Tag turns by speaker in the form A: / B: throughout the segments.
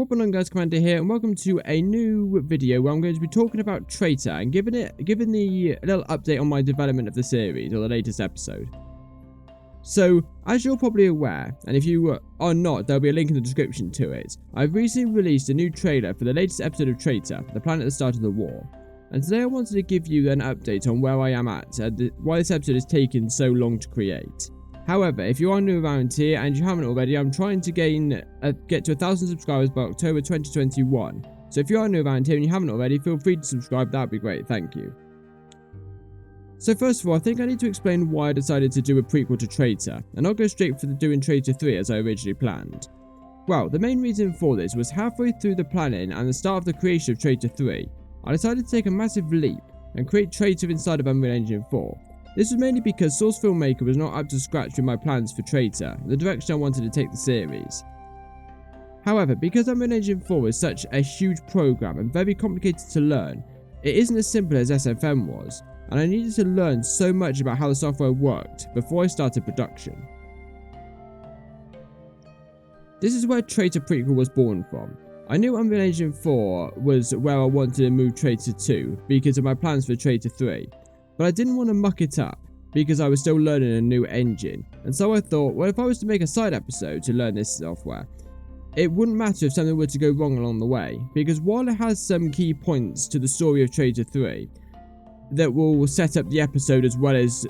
A: What going on, guys? Commander here, and welcome to a new video where I'm going to be talking about Traitor and giving the little update on my development of the series, or the latest episode. So, as you're probably aware, and if you are not, there'll be a link in the description to it, I've recently released a new trailer for the latest episode of Traitor, The Planet at the Start of the War. And today I wanted to give you an update on where I am at, and why this episode has taken so long to create. However, if you are new around here and you haven't already, I'm trying to get to 1,000 subscribers by October 2021. So if you are new around here and you haven't already, feel free to subscribe, that would be great, thank you. So first of all, I think I need to explain why I decided to do a prequel to Traitor, and I'll go straight for doing Traitor 3 as I originally planned. Well, the main reason for this was halfway through the planning and the start of the creation of Traitor 3, I decided to take a massive leap and create Traitor inside of Unreal Engine 4. This was mainly because Source Filmmaker was not up to scratch with my plans for Traitor, the direction I wanted to take the series. However, because Unreal Engine 4 is such a huge program and very complicated to learn, it isn't as simple as SFM was, and I needed to learn so much about how the software worked before I started production. This is where Traitor Prequel was born from. I knew Unreal Engine 4 was where I wanted to move Traitor 2 because of my plans for Traitor 3. But I didn't want to muck it up because I was still learning a new engine, and so I thought, well, if I was to make a side episode to learn this software, it wouldn't matter if something were to go wrong along the way, because while it has some key points to the story of Traitor 3 that will set up the episode as well as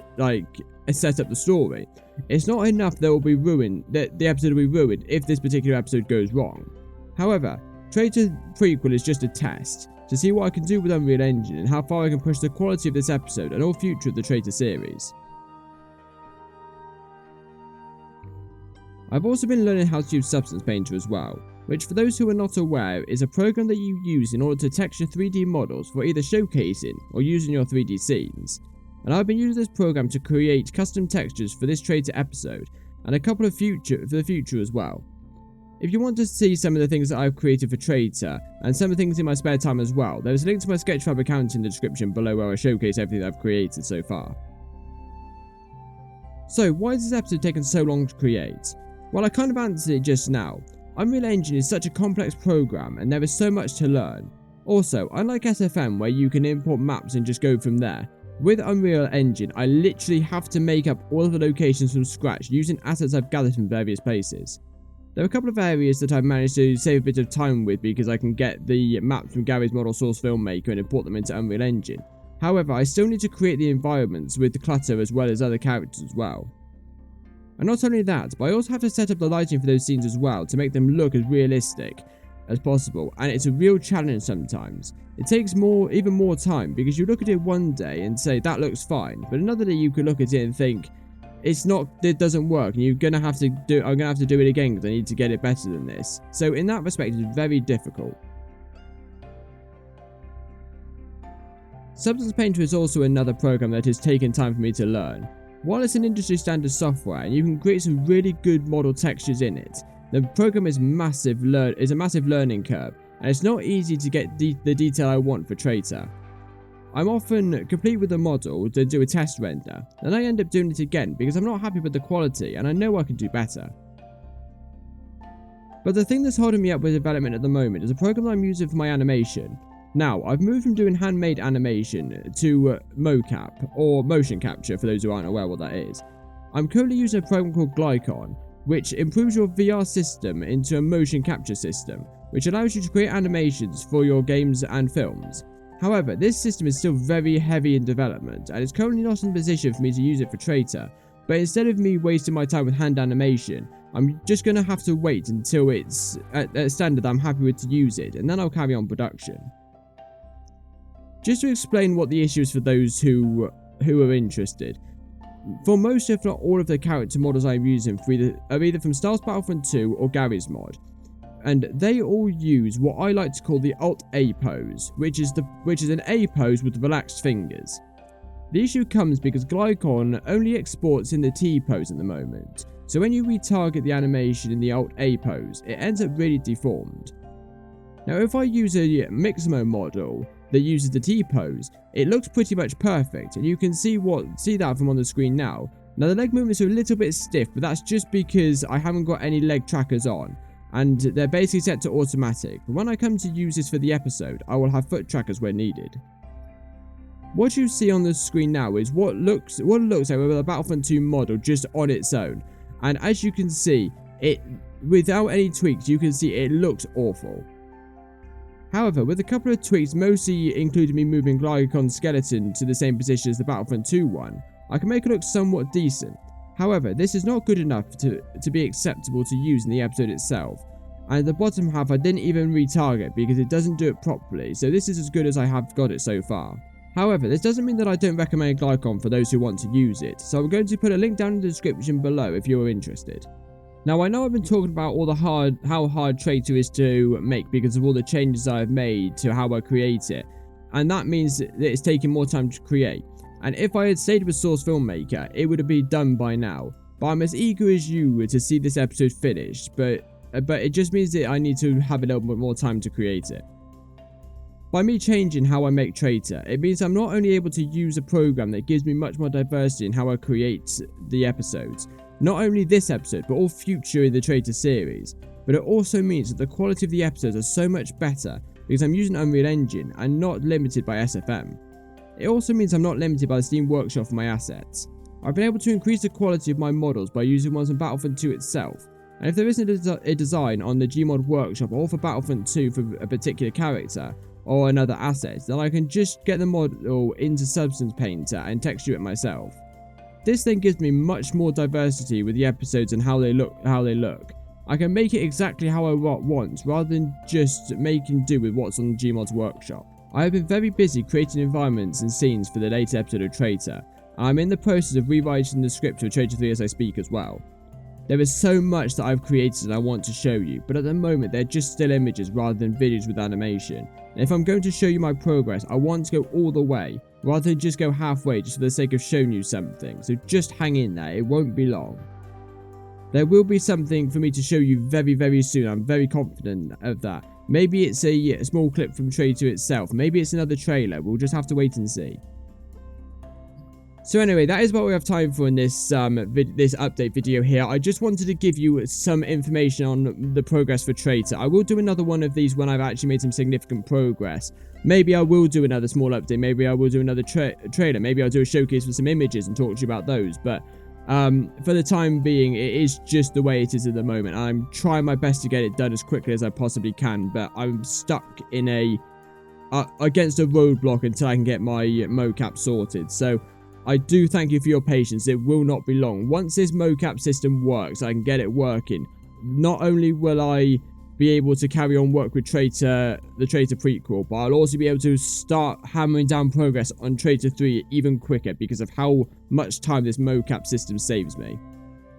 A: set up the story, it's not enough that will be ruined, that the episode will be ruined if this particular episode goes wrong. However, Traitor Prequel is just a test to see what I can do with Unreal Engine and how far I can push the quality of this episode and all future of the Traitor series. I've also been learning how to use Substance Painter as well, which for those who are not aware is a program that you use in order to texture 3D models for either showcasing or using your 3D scenes. And I've been using this program to create custom textures for this Traitor episode and a couple of for the future as well. If you want to see some of the things that I've created for Traitor, and some of the things in my spare time as well, there is a link to my Sketchfab account in the description below where I showcase everything that I've created so far. So, why has this episode taken so long to create? Well, I kind of answered it just now. Unreal Engine is such a complex program, and there is so much to learn. Also, unlike SFM where you can import maps and just go from there, with Unreal Engine I literally have to make up all of the locations from scratch using assets I've gathered from various places. There are a couple of areas that I've managed to save a bit of time with because I can get the maps from Gary's model Source Filmmaker and import them into Unreal Engine. However, I still need to create the environments with the clutter as well as other characters as well. And not only that, but I also have to set up the lighting for those scenes as well to make them look as realistic as possible, and it's a real challenge sometimes. It takes even more time because you look at it one day and say that looks fine, but another day you could look at it and think, it doesn't work, and I'm gonna have to do it again because I need to get it better than this. So in that respect, it's very difficult. Substance Painter is also another program that has taken time for me to learn. While it's an industry standard software and you can create some really good model textures in it, the program is a massive learning curve, and it's not easy to get the detail I want for Traitor. I'm often complete with the model to do a test render, and I end up doing it again because I'm not happy with the quality and I know I can do better. But the thing that's holding me up with development at the moment is a program that I'm using for my animation. Now, I've moved from doing handmade animation to mocap, or motion capture for those who aren't aware what that is. I'm currently using a program called Glycon, which improves your VR system into a motion capture system, which allows you to create animations for your games and films. However, this system is still very heavy in development, and it's currently not in a position for me to use it for Traitor, but instead of me wasting my time with hand animation, I'm just going to have to wait until it's at a standard I'm happy with to use it, and then I'll carry on production. Just to explain what the issue is for those who are interested, for most if not all of the character models I'm using are either from Star Wars Battlefront 2 or Gary's mod, and they all use what I like to call the Alt-A pose, which is an A pose with relaxed fingers. The issue comes because Glycon only exports in the T pose at the moment, so when you retarget the animation in the Alt-A pose, it ends up really deformed. Now if I use a Mixamo model that uses the T pose, it looks pretty much perfect, and you can see that from on the screen now. Now the leg movements are a little bit stiff, but that's just because I haven't got any leg trackers on. and they're basically set to automatic. But when I come to use this for the episode, I will have foot trackers where needed. What you see on the screen now is what looks like a Battlefront 2 model just on its own, and as you can see, it without any tweaks, you can see it looks awful. However, with a couple of tweaks, mostly including me moving Glycon's skeleton to the same position as the Battlefront 2 one, I can make it look somewhat decent. However, this is not good enough to be acceptable to use in the episode itself, and the bottom half I didn't even retarget because it doesn't do it properly, so this is as good as I have got it so far. However, this doesn't mean that I don't recommend Glycon for those who want to use it, so I'm going to put a link down in the description below if you are interested. Now, I know I've been talking about all the how hard Traitor is to make because of all the changes I've made to how I create it, and that means that it's taking more time to create. And if I had stayed with Source Filmmaker, it would have been done by now. But I'm as eager as you to see this episode finished, but it just means that I need to have a little bit more time to create it. By me changing how I make Traitor, it means I'm not only able to use a program that gives me much more diversity in how I create the episodes, not only this episode, but all future in the Traitor series, but it also means that the quality of the episodes are so much better because I'm using Unreal Engine and not limited by SFM. It also means I'm not limited by the Steam Workshop for my assets. I've been able to increase the quality of my models by using ones on Battlefront 2 itself, and if there isn't a design on the Gmod Workshop or for Battlefront 2 for a particular character or another asset, then I can just get the model into Substance Painter and texture it myself. This then gives me much more diversity with the episodes and how they look. I can make it exactly how I want rather than just making do with what's on Gmod's Workshop. I have been very busy creating environments and scenes for the latest episode of Traitor, and I'm in the process of rewriting the script for Traitor 3 as I speak as well. There is so much that I've created and I want to show you, but at the moment they're just still images rather than videos with animation. And if I'm going to show you my progress, I want to go all the way, rather than just go halfway just for the sake of showing you something, so just hang in there, it won't be long. There will be something for me to show you very, very soon, I'm very confident of that. Maybe it's a small clip from Traitor itself, maybe it's another trailer, we'll just have to wait and see. So anyway, that is what we have time for in this this update video here. I just wanted to give you some information on the progress for Traitor. I will do another one of these when I've actually made some significant progress. Maybe I will do another small update, maybe I will do another trailer, maybe I'll do a showcase with some images and talk to you about those, but for the time being, it is just the way it is at the moment. I'm trying my best to get it done as quickly as I possibly can, but I'm stuck in against a roadblock until I can get my mocap sorted. So I do thank you for your patience. It will not be long. Once this mocap system works, I can get it working. Not only will I be able to carry on work with the Traitor Prequel, but I'll also be able to start hammering down progress on Traitor 3 even quicker because of how much time this mocap system saves me.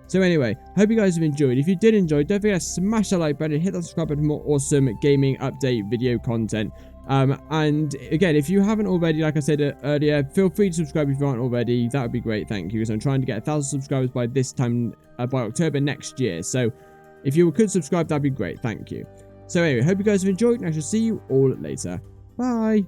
A: So anyway, hope you guys have enjoyed. If you did enjoy, don't forget to smash that like button, hit that subscribe button for more awesome gaming update video content. And again, if you haven't already, like I said earlier, feel free to subscribe if you aren't already. That would be great, thank you, because I'm trying to get 1,000 subscribers by this time, by October next year. So if you could subscribe, that'd be great, thank you. So anyway, hope you guys have enjoyed, and I shall see you all later. Bye!